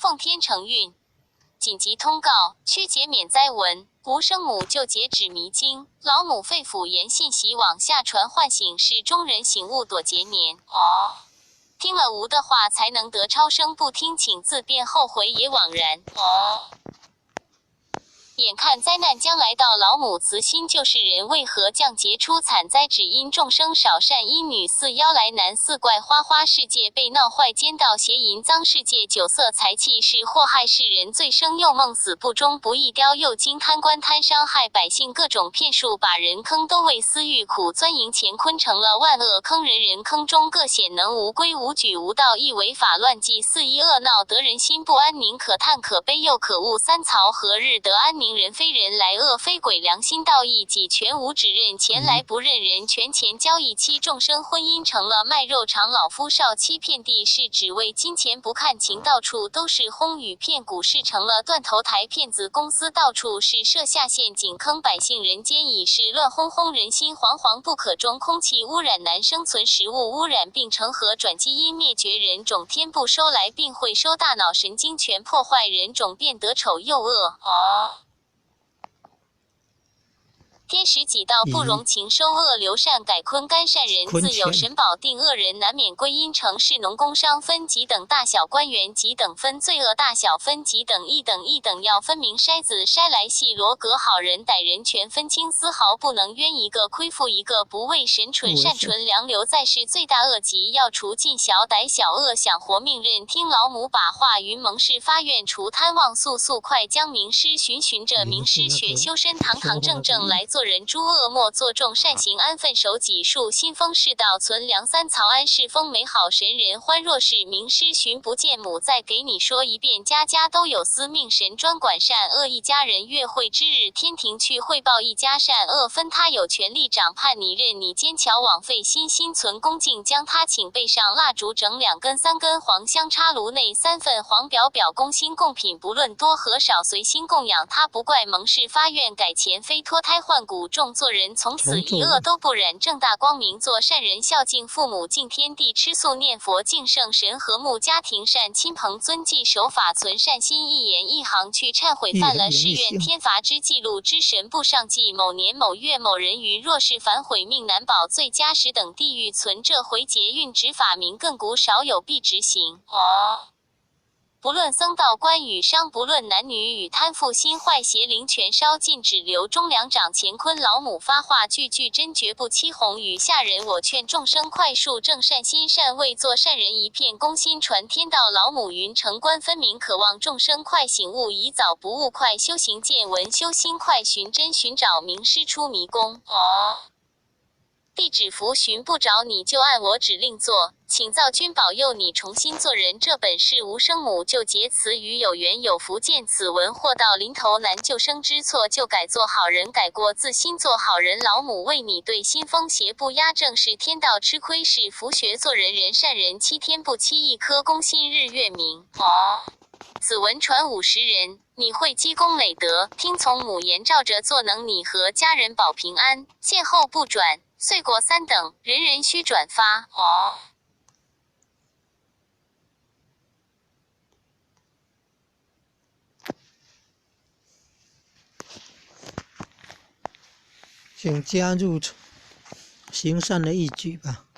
奉天承运。紧急通告：需减免灾文，无生母就截止迷津。老母肺腑言信息往下传，唤醒世中人醒悟躲劫年。听了无的话才能得超生，不听请自便，后悔也枉然。眼看灾难将来到，老母慈心救世人，为何降劫出惨灾？只因众生少善，一女四妖来男四怪，花花世界被闹坏，奸盗邪淫脏世界，酒色财气是祸害世人，醉生又梦，死不忠不义，雕又精，贪官贪伤害百姓，各种骗术把人坑，都为私欲苦钻营乾坤，成了万恶坑，人人坑中各显能无规无矩无道义，违法乱纪，肆意恶闹，得人心不安宁，可叹可悲又可恶，三曹何日得安宁？人非人来，恶非鬼，良心道义己全无，只认钱来不认人权，钱交易期，众生婚姻成了卖肉场，老夫少妻遍地是，只为金钱不看情，到处都是哄与骗，股市成了断头台，骗子公司到处是，设下陷阱坑百姓，人间已是乱哄哄，人心惶惶不可终，空气污染难生存，食物污染病成河转，基因灭绝人种，天不收来并会收，大脑神经全破坏，人种变得丑又恶。天时几道不容情，收恶留善，改坤干善人，自有神保定，恶人难免归因。城市农工商分几等大小，官员几等分，罪恶大小分几等，一等一等要分明，筛子筛来细罗格，好人歹人全分清，丝毫不能冤一个亏负一个，不为神纯善纯良留在世，罪大恶极要除尽，小歹小恶想活命任听老母把话云，蒙氏发愿除贪妄，速速快将名师循着名师学修身，堂堂正正来做人，诸恶莫作，众善行安分守己，树新风世道存良，三曹安世风美好，神人欢。若是名师寻不见母，再给你说一遍，家家都有司命，神专管善恶，一家人月会之日，天庭去汇报一家善恶分，他有权利掌判你，任你奸巧枉费心存恭敬，将他请备上蜡烛，整2根3根黄香，插炉内3份黄表公心贡品，不论多和少随心供养他，不怪蒙氏发愿改前非，脱胎换骨，众做人从此一恶都不染，正大光明做善人，孝敬父母，敬天地，吃素念佛，敬圣神，和睦家庭，善亲朋，遵纪守法，存善心，一言一行去忏悔犯了誓愿天罚之记录之神不上记，某年某月某人于若是反悔命难保，罪加10等地狱存，这回劫运执法民亘古少有必执行。不论僧道官与商，不论男女与贪腐心坏邪灵全烧，禁止留中粮长乾坤老母发话，句句真绝不欺哄与下人，我劝众生快速正善心，善为做善人，一片公心传天道。老母云城关分明，渴望众生快醒悟，宜早不误，快修行见闻，修心快寻真，寻找名师出迷宫。地址符寻不着你就按我指令做，请造君保佑你重新做人，这本是无生母救劫词语，有缘有福见此文，或到临头难救生之错，就改做好人，改过自新做好人，老母为你对心风邪不压，正是天道，吃亏是福，学做人，人善人7天不欺，一颗公心日月明。此文传50人，你会积功累德，听从母言，照着做，能你和家人保平安，见后不转，岁过3等，人人须转发。请加入行善的义举吧。